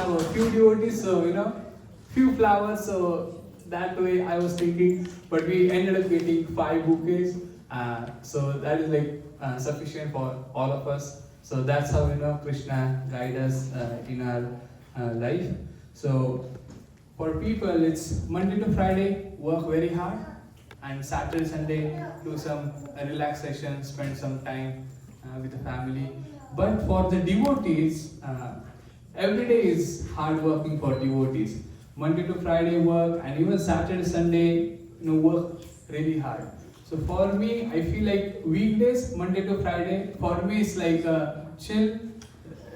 have a few devotees, so few flowers. So that way I was thinking, but we ended up getting 5 bouquets. So that is like sufficient for all of us. So that's how Krishna guide us in our life. So for people, it's Monday to Friday, work very hard, and Saturday, Sunday, do some relaxation, spend some time with the family. But for the devotees, every day is hard working for devotees. Monday to Friday work, and even Saturday, Sunday, work really hard. So for me, I feel like weekdays, Monday to Friday, for me it's like a chill,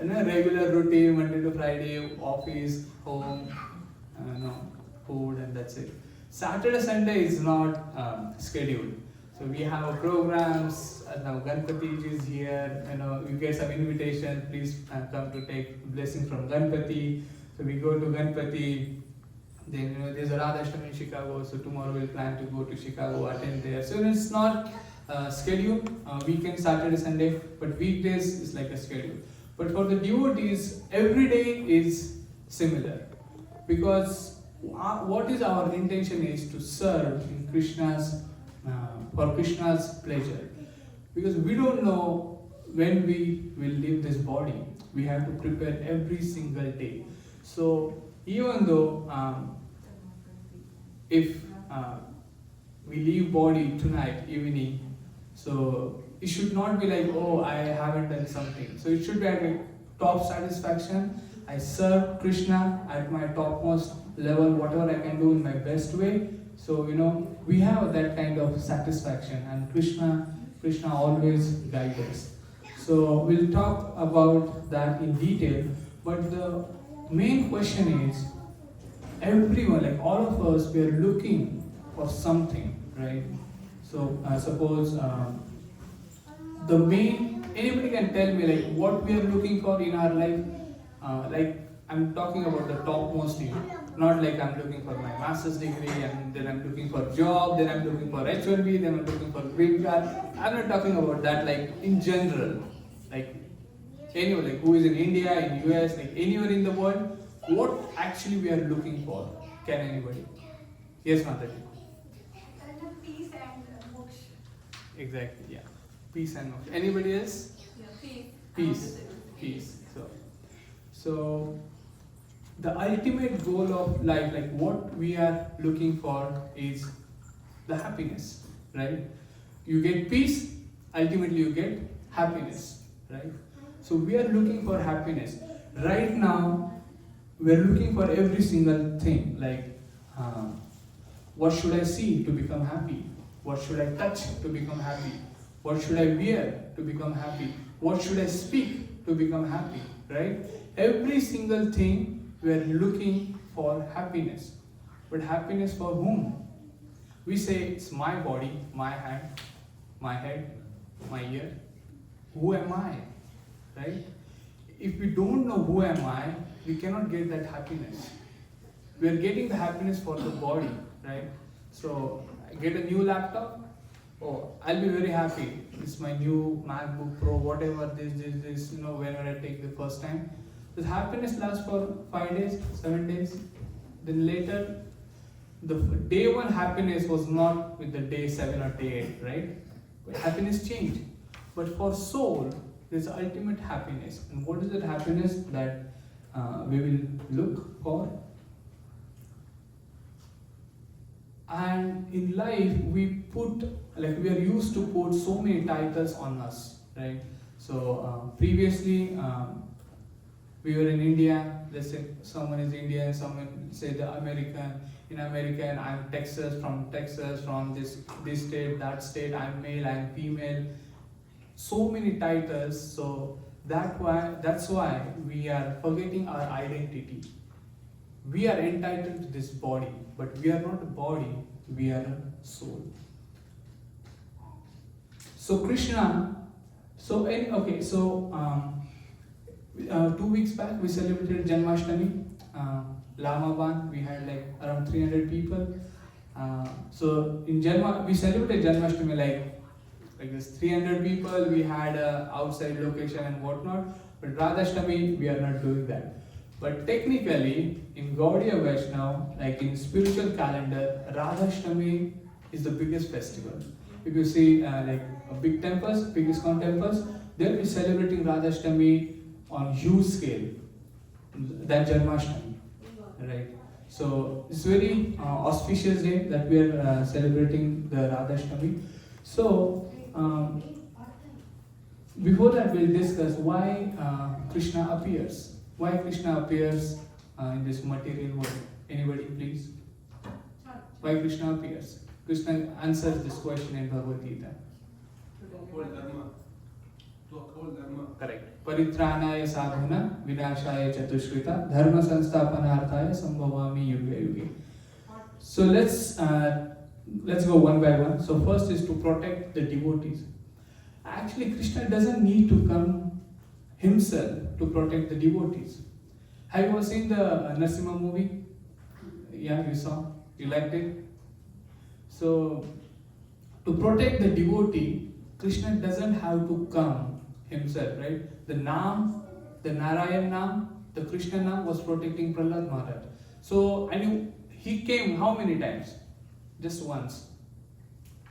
regular routine, Monday to Friday, office, home, food, and that's it. Saturday, Sunday is not scheduled. So we have programs. Now Ganpati is here. You get some invitation. Please come to take blessing from Ganpati. So we go to Ganpati. Then there's a Radhashtami in Chicago. So tomorrow we'll plan to go to Chicago, attend there. So it's not scheduled. Weekend, Saturday, Sunday, but weekdays is like a schedule. But for the devotees, every day is similar, because what is our intention is to serve in Krishna's for Krishna's pleasure, because we don't know when we will leave this body. We have to prepare every single day. So even though if we leave body tonight evening, so it should not be like, oh, I haven't done something. So it should be at a top satisfaction. I serve Krishna at my topmost level, whatever I can do in my best way. So we have that kind of satisfaction, and Krishna always guides us. So we'll talk about that in detail. But the main question is, everyone, like all of us, we are looking for something, right? So suppose anybody can tell me like what we are looking for in our life. Like I'm talking about the topmost thing, not like I'm looking for my master's degree and then I'm looking for job, then I'm looking for H1B, then I'm looking for green card. I'm not talking about that, like in general, like anyone, like who is in India, in US, like anywhere in the world, what actually we are looking for. Can anybody? Yes, Mataji. Peace and moksha. Exactly, yeah. Peace and moksha. Anybody else? Yeah, Peace. Peace. So the ultimate goal of life, like what we are looking for, is the happiness, right? You get peace, ultimately you get happiness, right? So we are looking for happiness. Right now, we are looking for every single thing, like what should I see to become happy? What should I touch to become happy? What should I wear to become happy? What should I speak to become happy, right? Every single thing we are looking for happiness. But happiness for whom? We say it's my body, my hand, my head, my ear. Who am I? Right? If we don't know who am I, we cannot get that happiness. We are getting the happiness for the body, right? So I get a new laptop. Oh, I'll be very happy. It's my new MacBook Pro, whatever this, whenever I take the first time. This happiness lasts for 5 days, 7 days. Then later, the day 1 happiness was not with the day 7 or day 8, right? But happiness changed. But for soul, there's ultimate happiness. And what is that happiness that we will look for? And in life, we are used to put so many titles on us, right? So previously, we were in India. Let's say someone is Indian, someone say the American. In American, I'm from Texas, from this state, that state. I'm male, I'm female. So many titles. So that's why we are forgetting our identity. We are entitled to this body, but we are not a body, we are a soul. So Krishna, 2 weeks back we celebrated Janmashtami, Lamaban, we had like around 300 people. So in we celebrated Janmashtami like this 300 people, we had a outside location and whatnot, but Radhashtami we are not doing that. But technically, in Gaudiya Vaishnava, like in spiritual calendar, Radhashtami is the biggest festival. If you see like big temples, big ISKCON temples, they'll be celebrating Radhashtami on huge scale than Janmashtami, right? So it's very auspicious day that we are celebrating the Radhashtami. So before that, we'll discuss why Krishna appears. Why Krishna appears in this material world? Anybody, please? Why Krishna appears? Krishna answers this question in Bhagavad Gita. Correct. Paritranaya sadhuna vinashaya chatushrita dharma sansthapanarthaya sambhavami yuge yuge. So let's go one by one. So first is to protect the devotees. Actually, Krishna doesn't need to come himself to protect the devotees. Have you ever seen the Narasimha movie? Yeah, you saw. You liked it? So, to protect the devotee, Krishna doesn't have to come himself, right? The Naam, the Narayan Naam, the Krishna Naam was protecting Prahlad Maharaj. So, and he came how many times? Just once.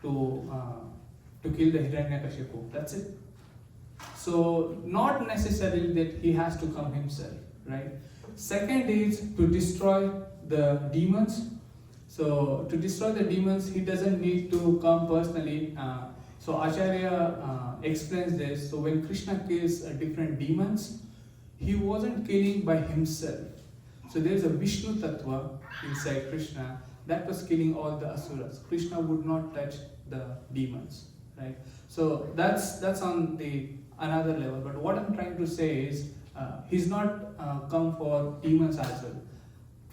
To kill the Hiranyakashipu. That's it. So, not necessarily that he has to come himself, right? Second is to destroy the demons. So, to destroy the demons, he doesn't need to come personally. So, Acharya explains this. So, when Krishna kills different demons, he wasn't killing by himself. So, there is a Vishnu Tattva inside Krishna that was killing all the asuras. Krishna would not touch the demons. Right? So that's on the another level. But what I'm trying to say is, he's not come for demons as well.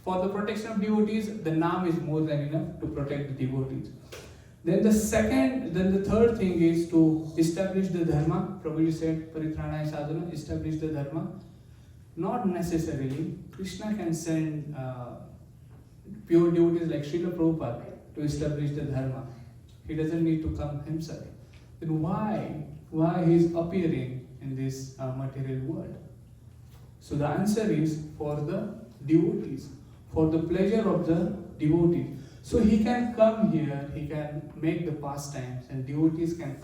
For the protection of devotees, the Naam is more than enough to protect the devotees. Then the third thing is to establish the dharma. Prabhuji said, Paritranaya sadhana, establish the dharma. Not necessarily. Krishna can send pure devotees like Srila Prabhupada to establish the dharma. He doesn't need to come himself. Then why he is appearing in this material world? So the answer is for the devotees, for the pleasure of the devotee. So he can come here, he can make the pastimes, and devotees can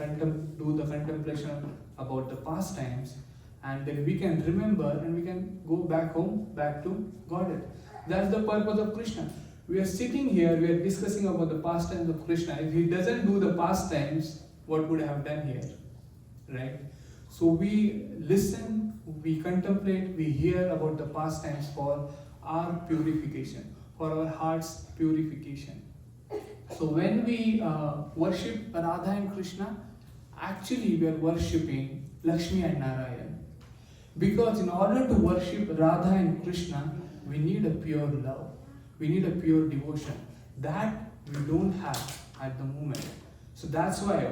do the contemplation about the pastimes, and then we can remember and we can go back home, back to Godhead. That's the purpose of Krishna. We are sitting here, we are discussing about the pastimes of Krishna. If he doesn't do the pastimes, what would I have done here? Right? So we listen, we contemplate, we hear about the pastimes for our purification, for our heart's purification. So when we worship Radha and Krishna, actually we are worshipping Lakshmi and Narayan. Because in order to worship Radha and Krishna, we need a pure love. We need a pure devotion. That we don't have at the moment. So that's why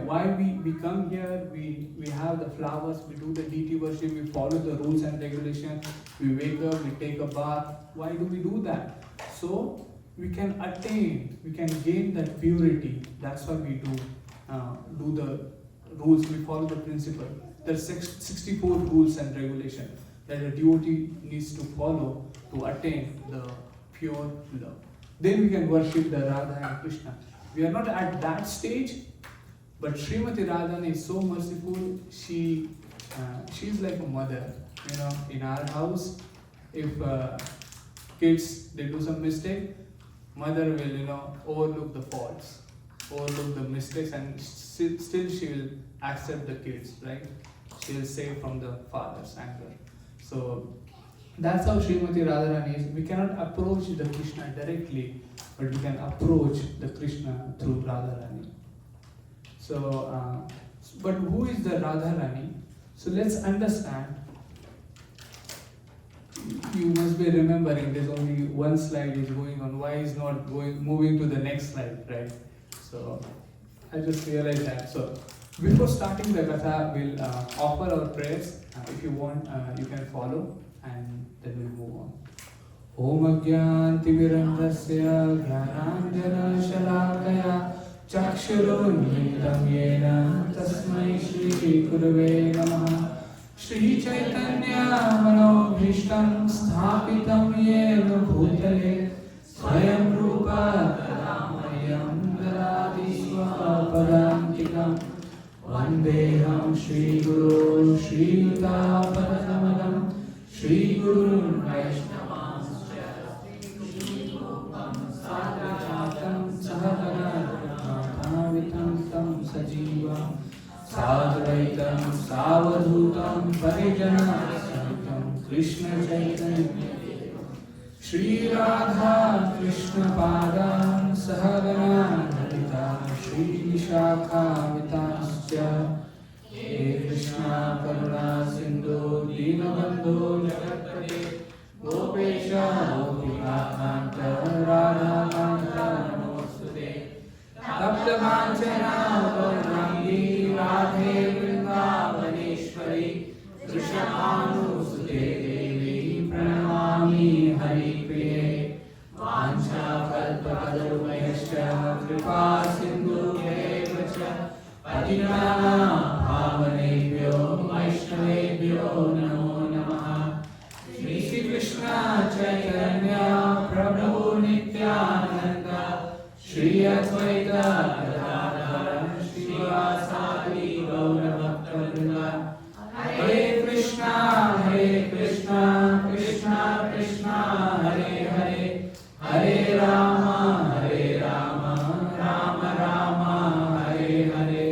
we come here, we have the flowers, we do the deity worship, we follow the rules and regulations, we wake up, we take a bath. Why do we do that? So we can attain, we can gain that purity. That's why we do the rules, we follow the principle. There are 64 rules and regulations that a devotee needs to follow to attain the pure love. Then we can worship the Radha and Krishna. We are not at that stage, but Srimati Radhani is so merciful. She's like a mother. In our house, if kids they do some mistake, mother will overlook the faults, overlook the mistakes, and still she will accept the kids, right? She will save from the father's anger. So that's how Srimati Radharani is. We cannot approach the Krishna directly, but we can approach the Krishna through Radharani. So, but who is the Radharani? So let's understand. You must be remembering there's only one slide is going on. Why is not moving to the next slide, right? So I just realized that. So before starting the Katha, we'll offer our prayers. If you want, you can follow, and then we'll move on. Om Agyantimirandasya Jnananjana Shalakaya Chakshurunmitam Yena Tasmai Shri Gurave Namaha Shri Chaitanya Manobhishtam Sthapitam Yena Bhutale Swayam Rupa Tadamayam Dadati Swapadantikam Vandeham Shri Guru Shri Tapadamalam Shri Guru Vaishnavas Sadhachatam Sahagana Tam Sajivam Sadvaitam Savadhutam Parijana Sahitam Krishna Chaitanya Shri Radha Krishna Padam Sahagana Lalita Shri Vishakha Vitasya He Krishna Karuna Sindhu Dinabandhu Jagatpate Gopesha Gopika Kanta Radha Kanta Namaste Tapta Kanchana Gauranga Radhe Vrindavaneshwari Vrishabhanusute Devi Pranamami Hari Priye Vancha Kalpatarubhyascha Kripa Sindhu Devacha Patinana Bhavanebhyo Vaishnavebhyo Namo Namaha Shri Krishna Chaitanya Prabhu Nityananda Shri Advaita Gadadhara Shivasadi Gaura Bhakta Hare Krishna, Krishna Krishna, Hare Hare, Hare Rama, Rama Rama, Hare Hare.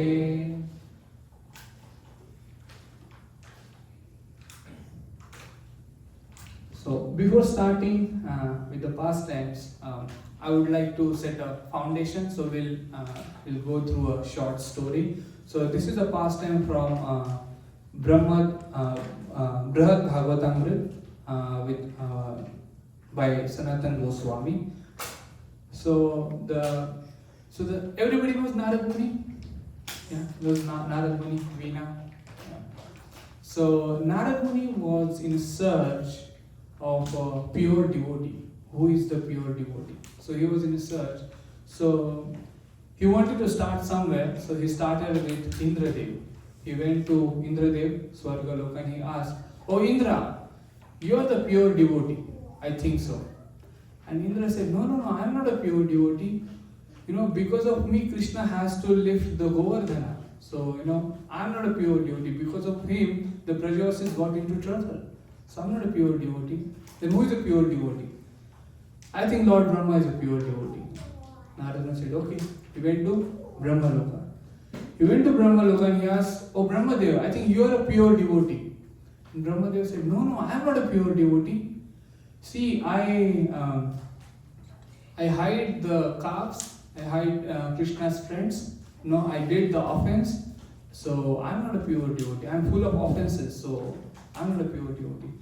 So before starting with the pastimes, I would like to set a foundation. So we'll go through a short story. So this is a pastime from Brihad Bhagavatamrit by Sanatan Goswami. So everybody knows Narad Muni. Yeah, knows Narad Muni, Veena. Yeah. So Narad Muni was in search of a pure devotee. Who is the pure devotee? So he was in search. So he wanted to start somewhere. So he started with Indradev. He went to Indradev, Swargaloka, and he asked, "Oh Indra, you are the pure devotee." I think so. And Indra said, No, I am not a pure devotee. Because of me, Krishna has to lift the Govardhana. So, I am not a pure devotee. Because of him, the Prajasis got into trouble. So, I am not a pure devotee. Then who is a pure devotee? I think Lord Brahma is a pure devotee. Narada said, okay. He went to Brahmaloka. He went to Brahmaloka and he asked, "Oh Brahmadeva, I think you are a pure devotee." And Brahmadeva said, No, I am not a pure devotee. See, I hide the calves, I hide Krishna's friends. No, I did the offense. So I am not a pure devotee. I am full of offenses. So I am not a pure devotee.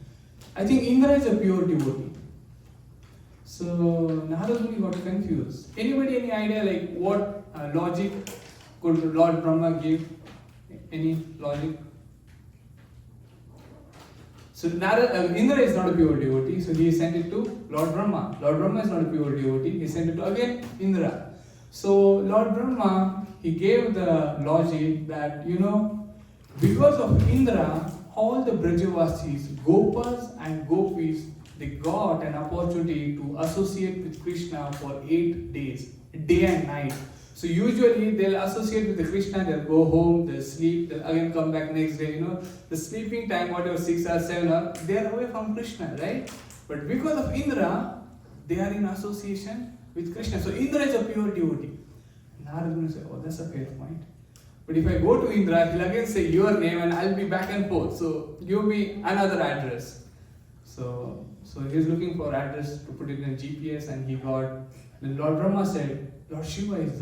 I think Indra is a pure devotee. So Narada Muni got confused. Anybody any idea like what logic could Lord Brahma give? Any logic? So Indra is not a pure devotee, so he sent it to Lord Brahma. Lord Brahma is not a pure devotee, he sent it to again Indra. So Lord Brahma, he gave the logic that, because of Indra, all the Brajavasis, Gopas and Gopis, they got an opportunity to associate with Krishna for 8 days, day and night. So usually they'll associate with the Krishna, they'll go home, they'll sleep, they'll again come back next day, the sleeping time, whatever, 6 or 7 hours, they are away from Krishna, right? But because of Indra, they are in association with Krishna. So Indra is a pure devotee. Narada will say, oh, that's a fair point. But if I go to Indra, he'll again say your name and I'll be back and forth. So give me another address. So he's looking for address to put it in GPS and he got, then Lord Brahma said, Lord Shiva is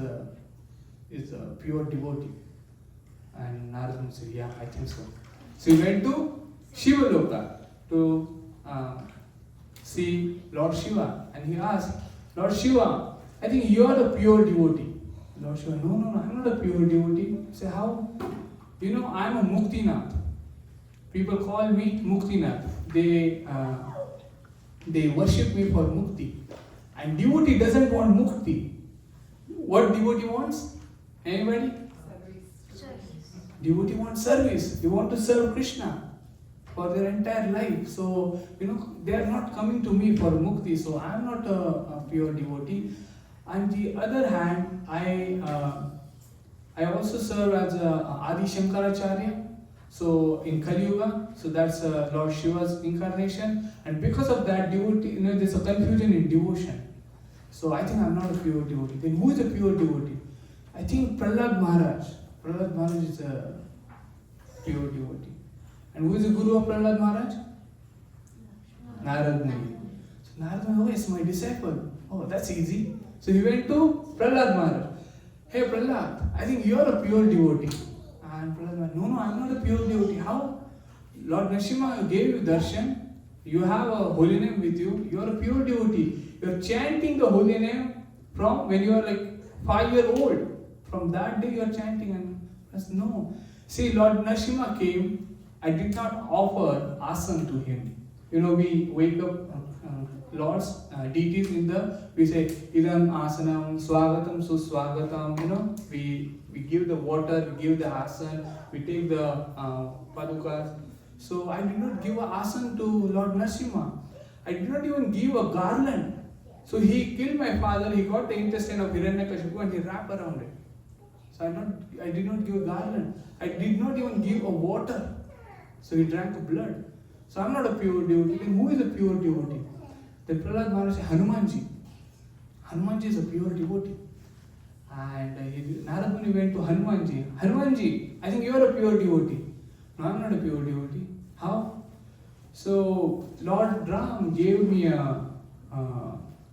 a pure devotee. And Narada said, yeah, I think so. So he went to Shiva Loka to see Lord Shiva. And he asked, Lord Shiva, I think you are the pure devotee. Lord Shiva, no, I'm not a pure devotee. I say, how? I'm a Muktinath. People call me Muktinath. They worship me for Mukti. And devotee doesn't want Mukti. What devotee wants? Anybody? Service. Devotee wants service. They want to serve Krishna. for their entire life. So, they are not coming to me for mukti. So, I am not a pure devotee. On the other hand, I also serve as Adi Shankaracharya. So in Kali Yuga, so that's Lord Shiva's incarnation, and because of that, devotee, there's a confusion in devotion. So I think I'm not a pure devotee. Then who is a pure devotee? I think Prahlad Maharaj. Prahlad Maharaj is a pure devotee. And who is the guru of Prahlad Maharaj? Narad Muni. So Narad Muni, oh, is my disciple. Oh, that's easy. So he went to Prahlad Maharaj. Hey Prahlad, I think you are a pure devotee. And Prahlad Maharaj, no, I'm not a pure devotee. How? Lord Nrsimha gave you darshan. You have a holy name with you. You are a pure devotee. You are chanting the holy name from when you are like 5 years old. From that day you are chanting, and that's no. See, Lord Nrsimha came. I did not offer asana to him. We wake up Lord's deities we say idam asanam swagatam suswagatam. We give the water, we give the asana, we take the padukas. So I did not give an asana to Lord Nrsimha. I did not even give a garland. So he killed my father. He got the intestine of Hiranyakashipu and he wrapped around it. So I did not give a garland. I did not even give a water. So he drank blood. So I'm not a pure devotee. Then who is a pure devotee? Then Prahlad Maharaj said, Hanumanji. Hanumanji is a pure devotee. And Narad Muni went to Hanumanji. Hanumanji, I think you are a pure devotee. No, I'm not a pure devotee. How? So Lord Ram gave me a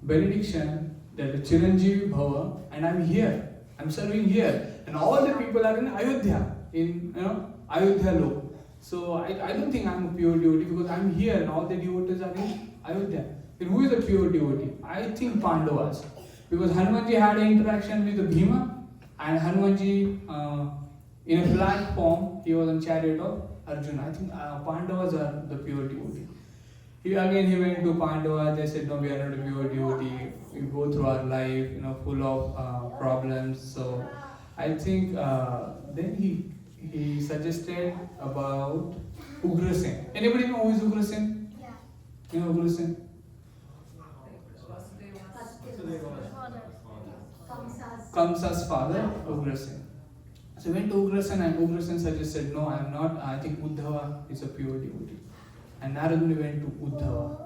benediction that Chiranjeevi Bhava, and I'm here. I'm serving here. And all the people are in Ayodhya, in Ayodhya Lok. So I don't think I'm a pure devotee because I'm here and all the devotees are in Ayodhya. Then who is a pure devotee? I think Pandavas. Because Hanumanji had an interaction with Bhima, and Hanumanji in a flat form, he was on chariot of Arjuna. I think Pandavas are the pure devotee. He went to Pandava. They said, no, we are not a pure devotee. We go through our life, full of problems. So I think then he suggested about Ugrasen. Anybody know who is Ugrasen? Yeah. You know Ugrasen? Kamsa's father, Ugrasen. So he went to Ugrasen, and Ugrasen suggested, no, I am not. I think Uddhava is a pure devotee. And Narad Muni went to Uddhava.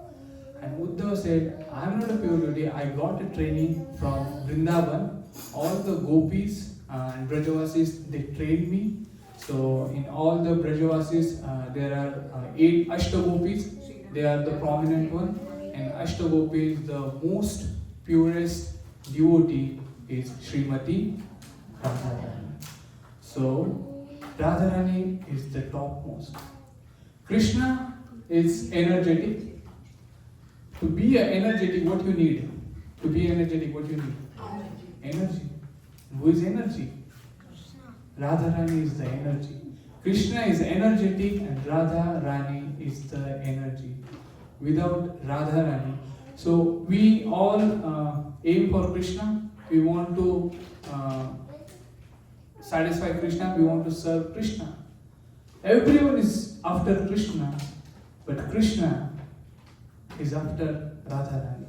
And Uddhava said, I am not a pure devotee. I got a training from Vrindavan. All the gopis and Brajavasis, they trained me. So in all the Brajavasis, there are 8 Ashtagopis. They are the prominent one. And Ashtagopis, the most purest devotee is Srimati Radharani. So Radharani is the topmost. Krishna is energetic. To be energetic, what you need? To be energetic, what you need? Energy. Who is energy? Radharani is the energy. Krishna is energetic and Radharani is the energy. Without Radharani, so we all aim for Krishna. We want to satisfy Krishna. We want to serve Krishna. Everyone is after Krishna, but Krishna is after Radharani.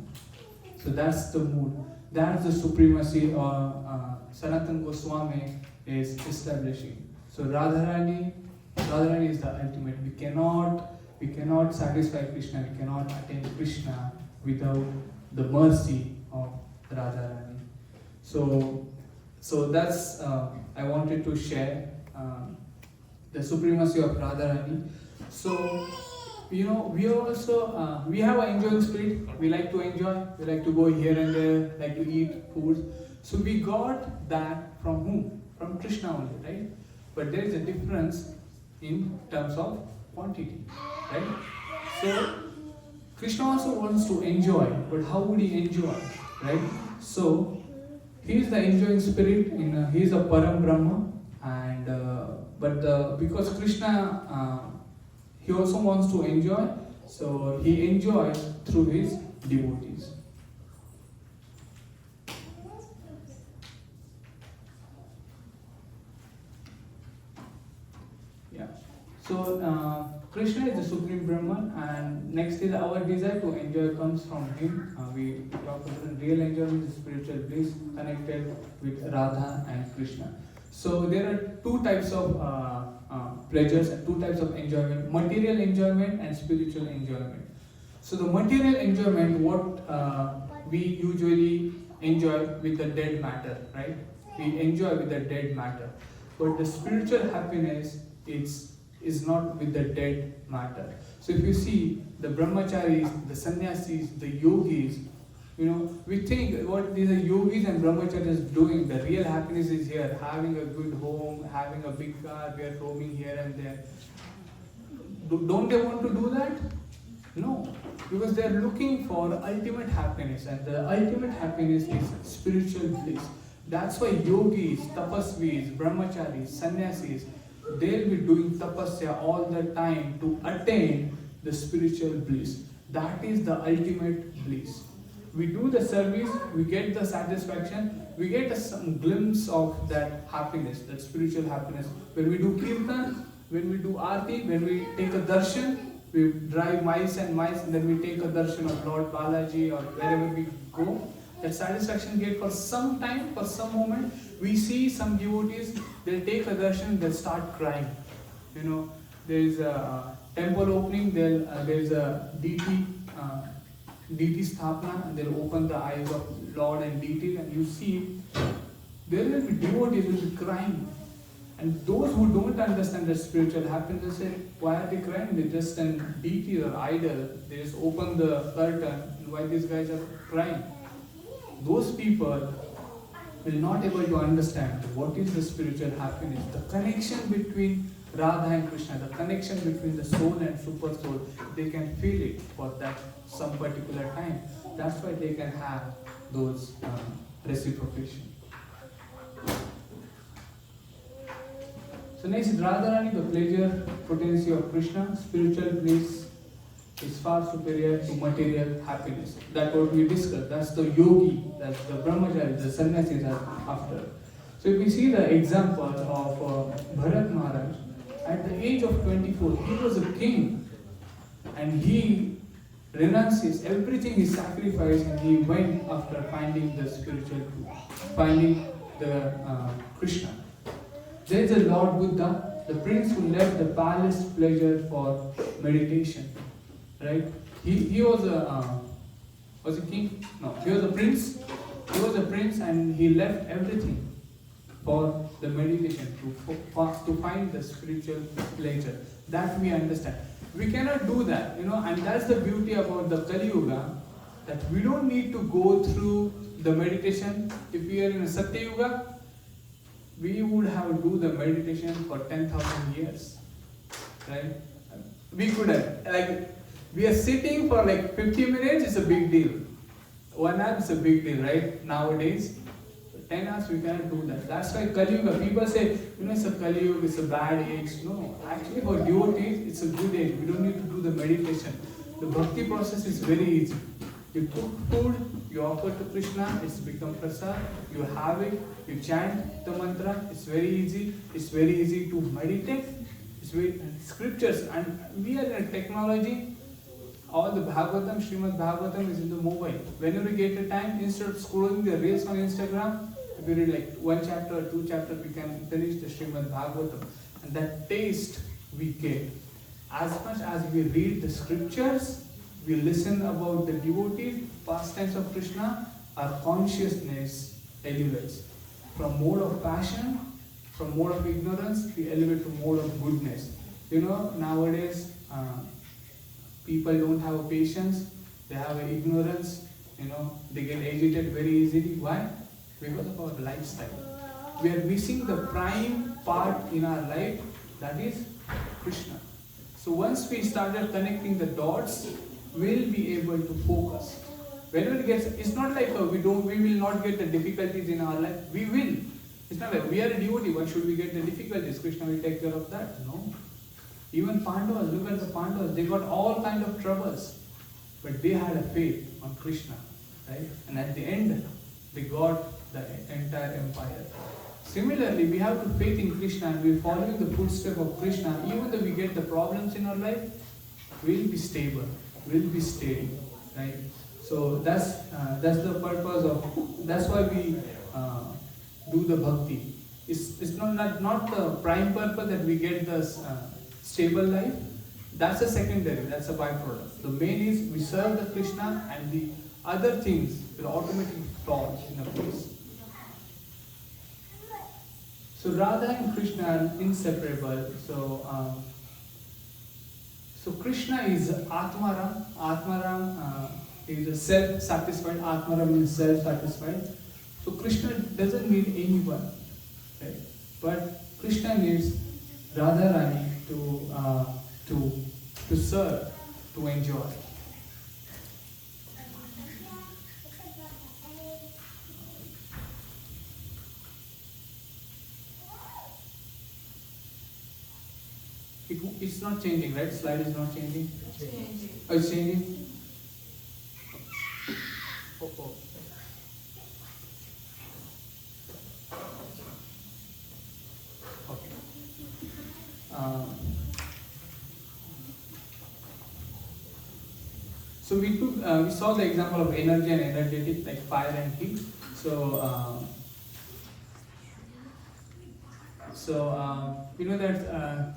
So that's the mood. That's the supremacy Sanatana Goswami is establishing. So Radharani is the ultimate. We cannot satisfy Krishna. We cannot attain Krishna without the mercy of Radharani. So that's I wanted to share the supremacy of Radharani. So we are also we have an enjoying spirit. We like to enjoy. We like to go here and there. Like to eat food. So we got that from whom? From Krishna only, right? But there is a difference in terms of quantity, right? So Krishna also wants to enjoy, but how would he enjoy, right? So he is the enjoying spirit. He is a Param Brahma, and because Krishna he also wants to enjoy, so he enjoys through his devotees. Yeah. So Krishna is the supreme Brahman, and next is our desire to enjoy comes from him. We talk about real enjoyment is spiritual bliss connected with Radha and Krishna. So there are two types of pleasures and two types of enjoyment: material enjoyment and spiritual enjoyment. So the material enjoyment, what we usually enjoy with the dead matter, right? We enjoy with the dead matter, but the spiritual happiness is not with the dead matter. So if you see the brahmacharis, the sannyasis, the yogis, we think what these are yogis and brahmacharis doing. The real happiness is here, having a good home, having a big car, we are roaming here and there. Don't they want to do that? No, because they are looking for ultimate happiness, and the ultimate happiness is spiritual bliss. That's why yogis, tapasvis, brahmacharis, sannyasis, they'll be doing tapasya all the time to attain the spiritual bliss. That is the ultimate bliss. We do the service, we get the satisfaction, we get some glimpse of that happiness, that spiritual happiness. When we do kirtan, when we do aarti, when we take a darshan, we drive miles and miles, and then we take a darshan of Lord Balaji or wherever we go. That satisfaction get for some time, for some moment. We see some devotees, they'll take a darshan, they'll start crying. There is a temple opening, there is a deity sthapana, and they'll open the eyes of Lord and deity, and you see there will be devotees will be crying. And those who don't understand the spiritual happiness, they say, why are they crying? They're just a deity or idol. They just open the curtain, and why these guys are crying? Those people will not able to understand what is the spiritual happiness, the connection between Radha and Krishna, the connection between the soul and super soul. They can feel it for that some particular time. That's why they can have those reciprocation. So next, Radharani, the pleasure potency of Krishna, spiritual bliss is far superior to material happiness. That's what we discussed. That's the yogi, that's the brahmachari, the sannyasis are after. So if we see the example of Bharat Maharaj, at the age of 24, he was a king, and he renounces everything, he sacrificed, and he went after finding the spiritual truth, finding the Krishna. There is a Lord Buddha, the prince who left the palace pleasure for meditation. Right? He was a king? No, he was a prince. He was a prince, and he left everything for the meditation to find the spiritual pleasure. That we understand. We cannot do that, and that's the beauty about the Kali Yuga, that we don't need to go through the meditation. If we are in a Satya Yuga, we would have to do the meditation for 10,000 years, right? We could have, we are sitting for 50 minutes, it's a big deal. 1 hour is a big deal, right? Nowadays, 10 hours we cannot do that. That's why Kali Yuga, people say, it's a Kali Yuga, it's a bad age. No, actually for devotees, it's a good age. We don't need to do the meditation. The bhakti process is very easy. You cook food, you offer to Krishna, it's become prasad, you have it, you chant the mantra, it's very easy. It's very easy to meditate. It's very scriptures, and we are in technology. All the Bhagavatam, Srimad Bhagavatam is in the mobile. Whenever you get a time, instead of scrolling the reels on Instagram, if you read 1 chapter or 2 chapters, we can finish the Srimad Bhagavatam. And that taste we get. As much as we read the scriptures, we listen about the devotees, pastimes of Krishna, our consciousness elevates. From mode of passion, from mode of ignorance, we elevate to mode of goodness. Nowadays, people don't have a patience, they have an ignorance, they get agitated very easily. Why? Because of our lifestyle. We are missing the prime part in our life, that is Krishna. So once we started connecting the dots, we'll be able to focus. Whenever it gets, it's not like we will not get the difficulties in our life. We will. It's not like we are a devotee, why should we get the difficulties? Krishna will take care of that. No. Even Pandavas, look at the Pandavas, they got all kind of troubles. But they had a faith on Krishna. Right? And at the end, they got the entire empire. Similarly, we have to faith in Krishna and we're following the footsteps of Krishna. Even though we get the problems in our life, we'll be stable, we'll be steady, right? So that's the purpose of. That's why we do the bhakti. It's not the prime purpose that we get the stable life. That's a secondary. That's a byproduct. The main is we serve the Krishna, and the other things will automatically fall in a place. So Radha and Krishna are inseparable. So Krishna is Atmaram. Atmaram is a self-satisfied. Atmaram means self-satisfied. So Krishna doesn't need anyone, right? But Krishna needs Radharani to serve, to enjoy. It's not changing, right? Slide is not changing? It's changing. Oh, it's changing? Oh. Okay. So we saw the example of energy and energetic, like fire and heat. You know that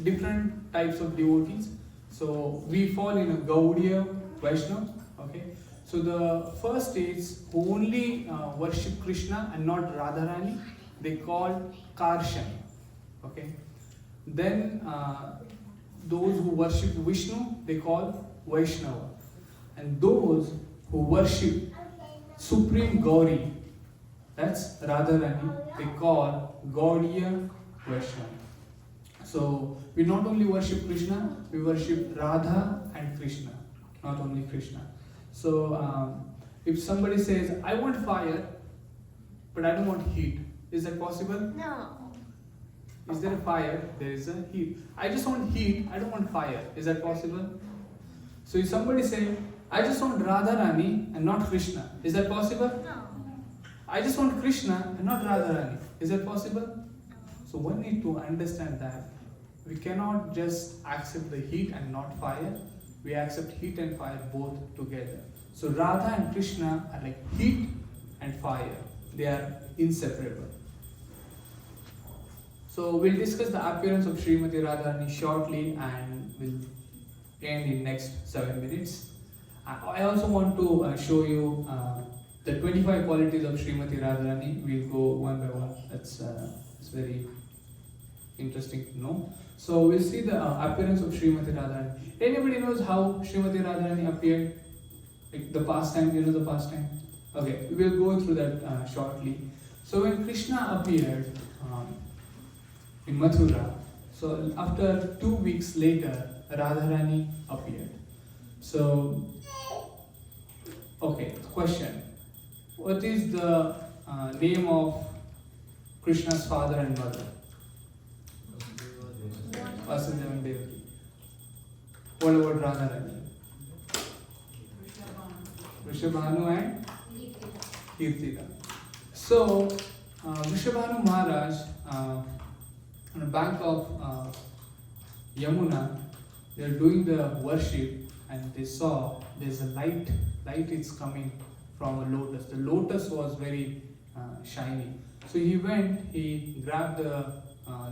different types of devotees. So we fall in a Gaudiya Vaishnava. Okay. So the first is who only worship Krishna and not Radharani. They call Karshan. Okay. Then those who worship Vishnu, they call Vaishnava. And those who worship Supreme Gauri, that's Radharani, they call Gaudiya Vaishnava. So we not only worship Krishna, we worship Radha and Krishna, not only Krishna. So if somebody says, I want fire, but I don't want heat, is that possible? No. Is there a fire? There is a heat. I just want heat, I don't want fire. Is that possible? So if somebody says, I just want Radharani and not Krishna, is that possible? No. I just want Krishna and not Radharani, is that possible? So one need to understand that we cannot just accept the heat and not fire. We accept heat and fire both together. So Radha and Krishna are like heat and fire. They are inseparable. So we'll discuss the appearance of Srimati Radharani shortly and we'll end in next 7 minutes. I also want to show you the 25 qualities of Srimati Radharani. We'll go one by one. That's very interesting to know. So we'll see the appearance of Srimati Radharani. Anybody knows how Srimati Radharani appeared? Like the pastime, you know the pastime? Okay, we'll go through that shortly. So when Krishna appeared in Mathura, so after 2 weeks later, Radharani appeared. So, okay, question. What is the name of Krishna's father and mother? Vasudeva and Devaki. What about Radharani? Vrishabhanu and Kirtika. So, Vrishabhanu Maharaj on the bank of Yamuna, they are doing the worship and they saw there's a light is coming from a lotus. The lotus was very shiny. So he went, he grabbed the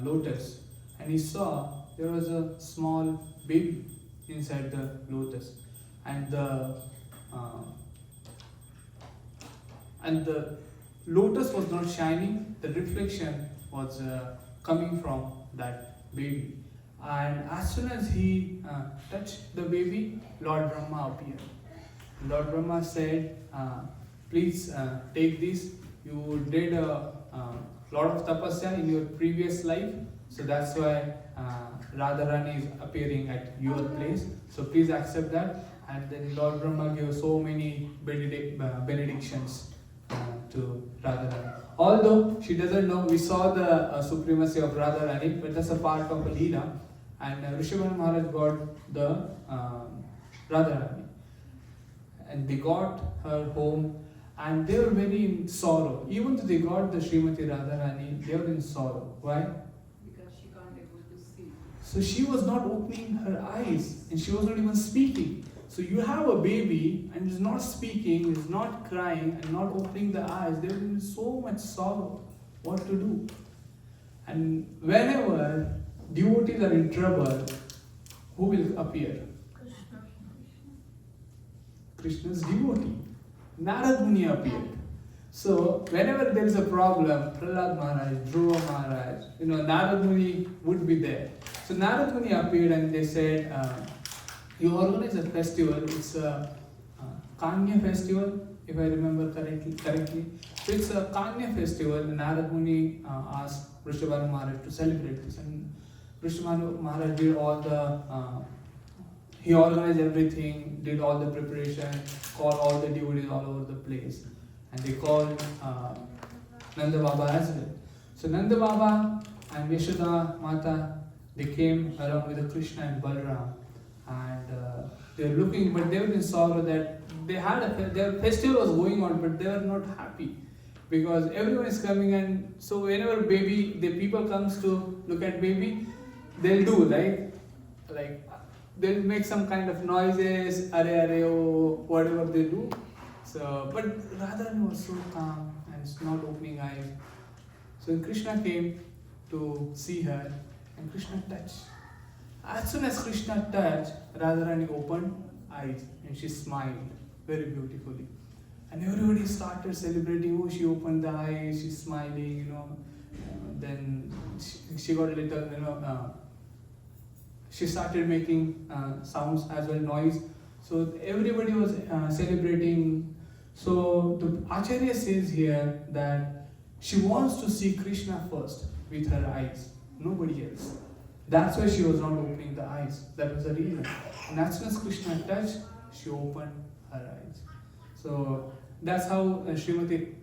lotus and he saw there was a small baby inside the lotus. And the lotus was not shining, the reflection was coming from that baby. And as soon as he touched the baby, Lord Brahma appeared. Lord Brahma said, please take this. You did a lot of tapasya in your previous life, so that's why Radharani is appearing at your place. So please accept that. And then Lord Brahma gave so many benedictions to Radharani. Although she doesn't know, we saw the supremacy of Radharani, but that's a part of a Leela. And Vrishabhanu Maharaj got the Radharani. And they got her home. and they were very in sorrow. Even though they got the Srimati Radharani, they were in sorrow. Why? Because she can't able to see. So she was not opening her eyes, and she was not even speaking. So you have a baby and is not speaking, is not crying, and not opening the eyes. They were in so much sorrow. What to do? And whenever devotees are in trouble, who will appear? Krishna's devotee. Narad Muni appeared. So whenever there is a problem, Prahlad Maharaj, Dhruva Maharaj, Narad Muni would be there. So Narad Muni appeared and they said, you organize a festival. It's a Kanya festival, if I remember correctly. So it's a Kanya festival. And Narad Muni asked Vrishabhanu Maharaj to celebrate this, and Vrishabhanu Maharaj did all the he organized everything, did all the preparation, called all the devotees all over the place, and they called Nanda Baba as well. So Nanda Baba and Yashoda Mata, they came along with Krishna and Balram, and they were looking, but they were in sorrow that they had their festival was going on, but they were not happy because everyone is coming, and so whenever the people comes to look at baby, they'll do like they'll make some kind of noises, are oh, whatever they do. So, but Radharani was so calm and not opening eyes. So Krishna came to see her, and Krishna touched. As soon as Krishna touched, Radharani opened eyes and she smiled very beautifully. And everybody started celebrating. Oh, she opened the eyes, she's smiling, then she got a little, she started making sounds as well, noise. So everybody was celebrating. So the Acharya says here that she wants to see Krishna first with her eyes, nobody else. That's why she was not opening the eyes. That was the reason. And as soon as Krishna touched, she opened her eyes. So that's how Srimati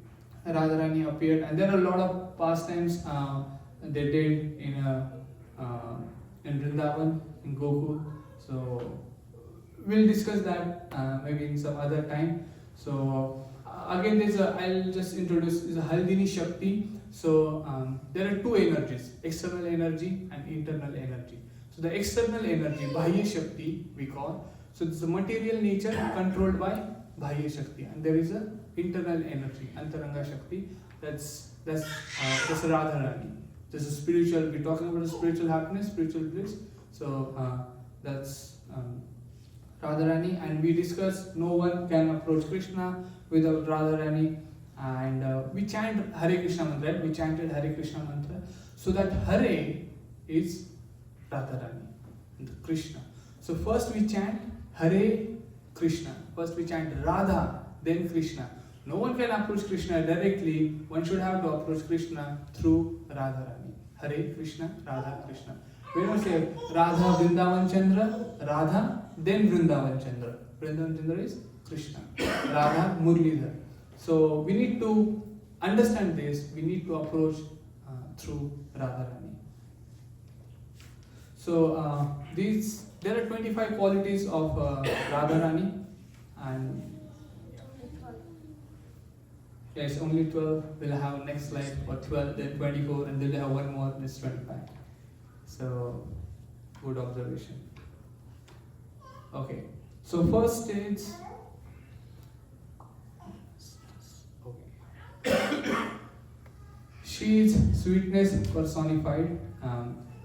Radharani appeared. And there are a lot of pastimes they did in Vrindavan, in Gokul. So we'll discuss that maybe in some other time. So again, I'll just introduce is a Haldini Shakti. So there are two energies, external energy and internal energy. So the external energy, Bahya Shakti, we call. So this is a material nature controlled by Bahya Shakti, and there is a internal energy, Antaranga Shakti. That's Radharani. This is spiritual. We're talking about spiritual happiness, spiritual bliss. So that's Radharani, and we discussed no one can approach Krishna without Radharani. And we chant Hare Krishna mantra, right? We chanted Hare Krishna mantra. So that Hare is Radharani, Krishna. So first we chant Hare Krishna. First we chant Radha, then Krishna. No one can approach Krishna directly. One should have to approach Krishna through Radharani. Hare Krishna, Radha Krishna. We don't say Radha Vrindavan Chandra, Radha, then Vrindavan Chandra. Vrindavan Chandra is Krishna. Radha Murlidhar. So we need to understand this. We need to approach through Radharani. So there are 25 qualities of Radharani, and yes, only 12. We'll have next slide for 12, then 24, and then we'll have one more. This 25. So good observation. Okay. So first stage. She is sweetness personified.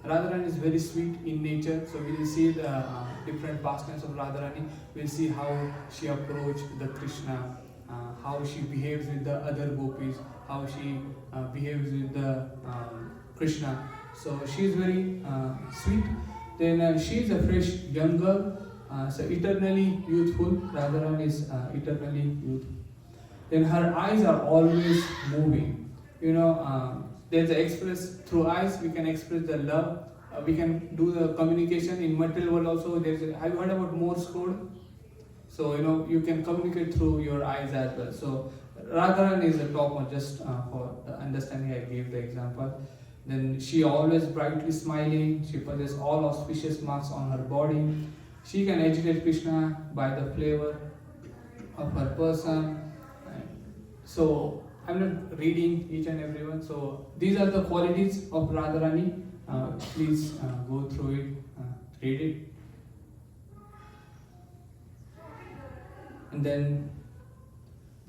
Radharani is very sweet in nature, so we will see the different pastimes of Radharani. We'll see how she approached the Krishna, how she behaves with the other gopis, how she behaves with the Krishna. So she is very sweet. Then she is a fresh young girl, so eternally youthful. Radharani is eternally youthful. Then her eyes are always moving. There's the express through eyes. We can express the love. We can do the communication in material world also. Have you heard about Morse code? So you can communicate through your eyes as well. So Radharani is the top one. Just for the understanding, I gave the example. Then she always brightly smiling. She possesses all auspicious marks on her body. She can agitate Krishna by the flavor of her person. So I'm not reading each and every one. So these are the qualities of Radharani. Please go through it, read it. And then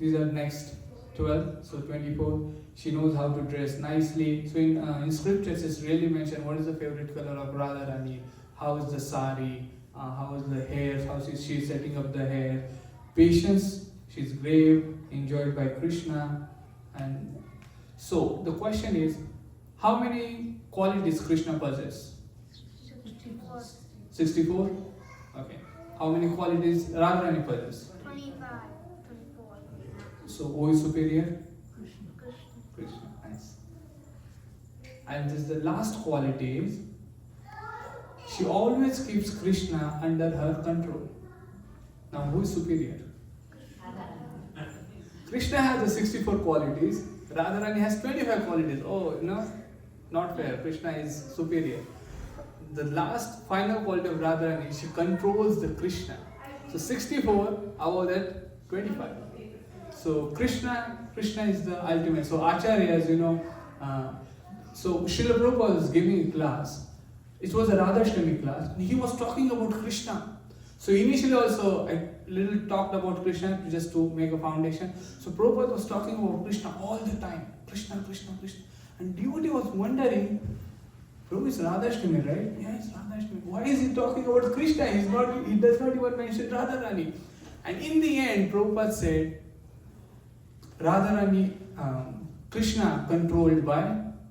these are next 12, so 24. She knows how to dress nicely. So in scriptures, it's really mentioned what is the favorite color of Radharani, how is the sari, how is the hair, how is she setting up the hair. Patience, she's grave, enjoyed by Krishna. And so the question is, how many qualities Krishna possesses? 64? Okay. How many qualities Radharani possesses? 25, 24. So who is superior? Krishna. Krishna. Nice. And this the last quality is she always keeps Krishna under her control. Now who is superior? Krishna has the 64 qualities, Radharani has 25 qualities. Oh, no, not fair. Krishna is superior. The last final quality of Radharani, she controls the Krishna. So 64, above that 25. So Krishna is the ultimate. So Acharyas, so Srila Prabhupada was giving a class. It was a Radhashtami class. And he was talking about Krishna. So initially also I little talked about Krishna just to make a foundation. So Prabhupada was talking about Krishna all the time. Krishna, Krishna, Krishna. And devotee was wondering, Prabhu is Radhashtami, right? Yeah, it's Radhashtami. Why is he talking about Krishna? He does not even mention Radharani. And in the end, Prabhupada said, Radharani, Krishna controlled by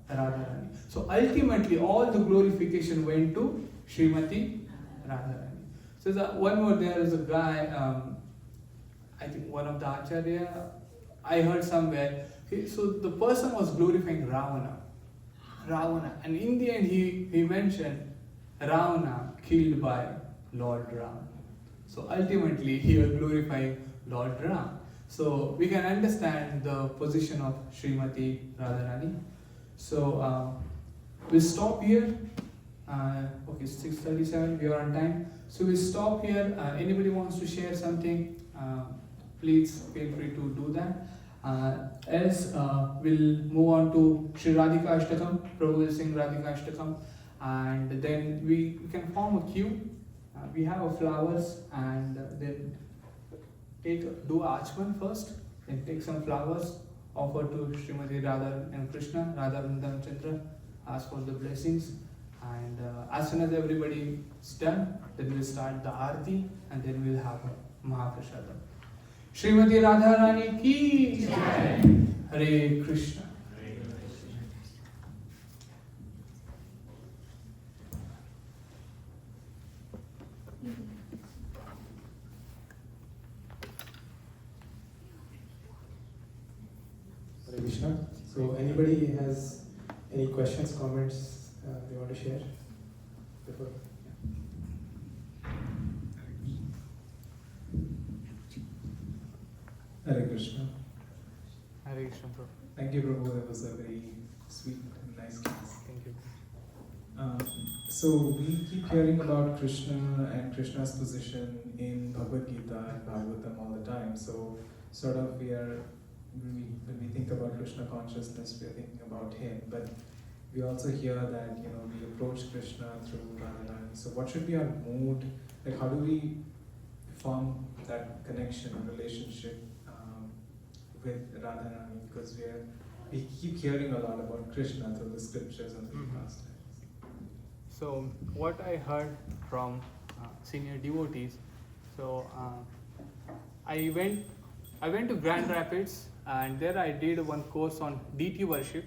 Radharani. So ultimately, all the glorification went to Srimati Radharani. So one more, there is a guy, I think one of the Acharya, I heard somewhere, so the person was glorifying Ravana. And in the end he mentioned Ravana killed by Lord Ram. So ultimately he was glorifying Lord Ram. So we can understand the position of Srimati Radharani. So we'll stop here. Okay, 6:37, we are on time. So we'll stop here. Anybody wants to share something, please feel free to do that. Else, we'll move on to Shri Radhika Ashtakam. Prabhu will sing Radhika Ashtakam, and then we can form a queue. We have a flowers, and then do Achman first, then take some flowers, offer to Srimati Radha and Krishna, Radha Vrindam Chandra, ask for the blessings, and as soon as everybody is done, then we'll start the Aarti, and then we'll have a Mahaprashadam. Srimati Radha Rani ki Jai. Hare Krishna. Hare Krishna. So anybody has any questions, comments they want to share before? Hare Krishna. Hare Krishna, Prabhu. Thank you, Prabhu. That was a very sweet and nice class. Thank you. So we keep hearing about Krishna and Krishna's position in Bhagavad Gita and Bhagavatam all the time. So sort of when we think about Krishna consciousness, we are thinking about him. But we also hear that we approach Krishna through Radharani. So what should be our mood? Like how do we form that connection, relationship with Radharani? Because we keep hearing a lot about Krishna through the scriptures and through pastimes. So what I heard from senior devotees, so I went to Grand Rapids, and there I did one course on deity worship.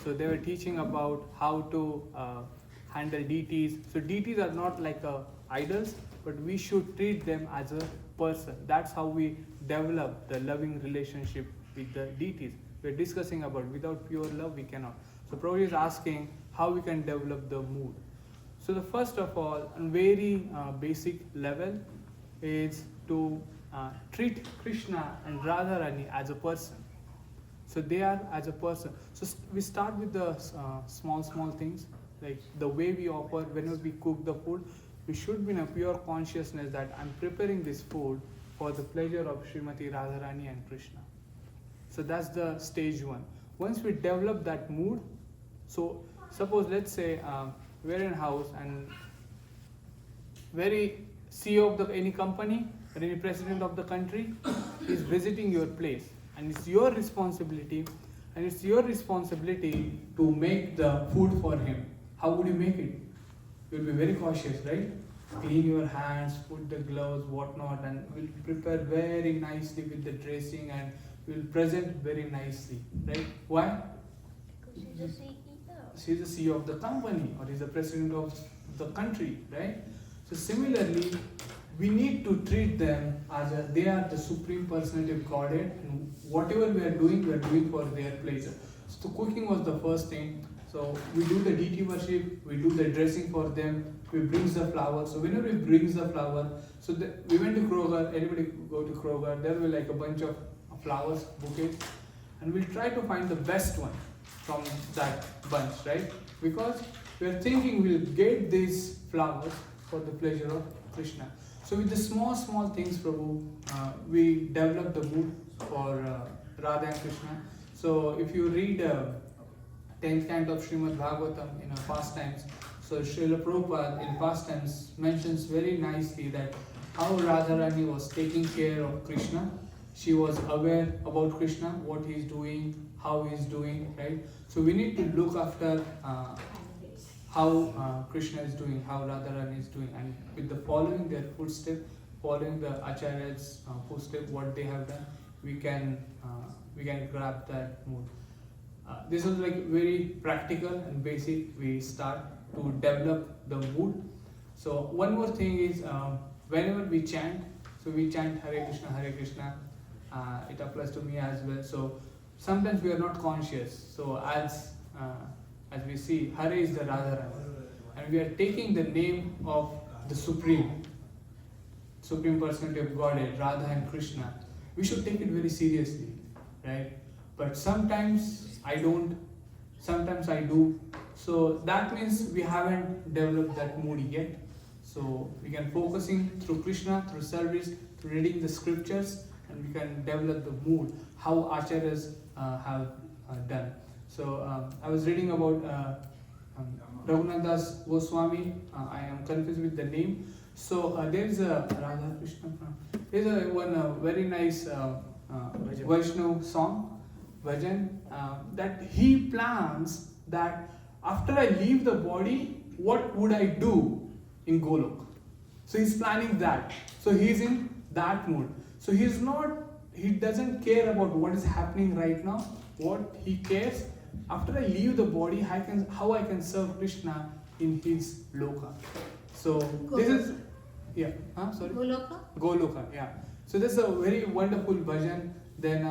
So they were teaching about how to handle deities. So deities are not like idols, but we should treat them as a person. That's how we develop the loving relationship with the deities. We're discussing about without pure love we cannot. So Prabhu is asking how we can develop the mood. So the first of all, on very basic level, is to treat Krishna and Radharani as a person. So they are as a person. So we start with the small things, like the way we offer, whenever we cook the food, we should be in a pure consciousness that I'm preparing this food for the pleasure of Srimati Radharani and Krishna. So that's the stage one. Once we develop that mood, so suppose let's say we're in a house and very CEO of any company or any president of the country is visiting your place, and it's your responsibility to make the food for him. How would you make it? You'll be very cautious, right? Clean your hands, put the gloves, whatnot, and we'll prepare very nicely with the dressing and we'll present very nicely, right? Why? Because she's a CEO. She's the CEO of the company or he's the president of the country, right? So similarly, we need to treat them as they are the supreme personality of Godhead, and whatever we are doing for their pleasure. So cooking was the first thing. So we do the deity worship, we do the dressing for them, we bring the flower. So whenever we bring the flower, so we went to Kroger, anybody go to Kroger, there were like a bunch of flowers, bouquets, and we'll try to find the best one from that bunch, right? Because we are thinking we'll get these flowers for the pleasure of Krishna. So with the small things, Prabhu, we develop the mood for Radha and Krishna. So if you read 10th canto of Srimad Bhagavatam in pastimes, so Srila Prabhupada in pastimes mentions very nicely that how Radharani was taking care of Krishna. She was aware about Krishna, what he is doing, how he is doing, right? So we need to look after how Krishna is doing, how Radharani is doing, and with the following their footstep, following the Acharya's footstep, what they have done, we can grab that mood. This is like very practical and basic. We start to develop the mood. So one more thing is whenever we chant, so we chant Hare Krishna, Hare Krishna. It applies to me as well. So sometimes we are not conscious. So as we see, Hare is the Radharani, and we are taking the name of the Supreme Personality of Godhead, Radha and Krishna. We should take it very seriously, right? But sometimes I don't, sometimes I do. So that means we haven't developed that mood yet. So we can focusing through Krishna, through service, through reading the scriptures, and we can develop the mood, how acharyas have done. So I was reading about Raghunath Goswami. I am confused with the name. So there is a Radha Krishna. There is one very nice Vaishnav song, Bhajan, that he plans that after I leave the body, what would I do in Golok? So he's planning that. So he's in that mood. So he doesn't care about what is happening right now. What he cares, after I leave the body, how I can serve Krishna in his loka. So this is, yeah, sorry? Goloka? Goloka, yeah. So this is a very wonderful bhajan. Then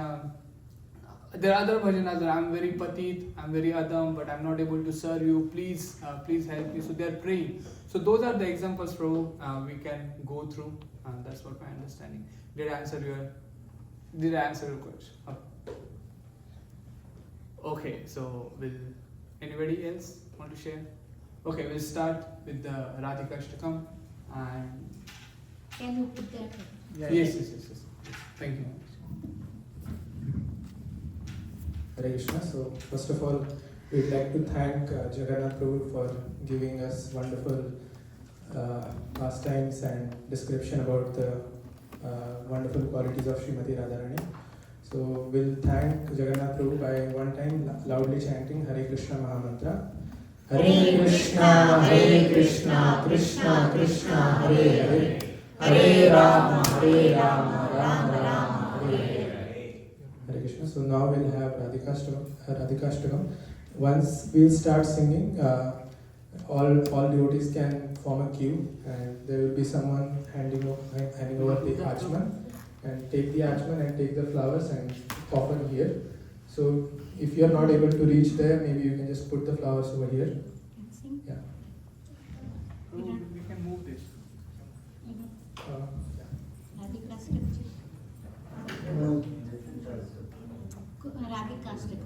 there are other bhajanas that I'm very patit, I'm very adam, but I'm not able to serve you. Please help me. So they are praying. So those are the examples, Prabhu, we can go through. That's what my understanding. Did I answer your question? Okay, so will anybody else want to share? Okay, we'll start with the Radhashtami. And Can you put that? yes. Thank you. Hare Krishna. So first of all, we'd like to thank Jagannath Prabhu for giving us wonderful pastimes and description about the wonderful qualities of Srimati Radharani. So we'll thank Jagannath Prabhu by one time loudly chanting Hare Krishna Mahamantra. Hare Krishna, Krishna Krishna, Hare Hare, Hare Rama, Rama Rama, Hare Hare. Hare Krishna. So now we'll have Radhikashtakam. Once we'll start singing, all devotees can form a queue, and there will be someone handing over the achman, and take the achman and take the flowers and offer here. So if you are not able to reach there, maybe you can just put the flowers over here. Yeah. We can move this. Radhikashtakam.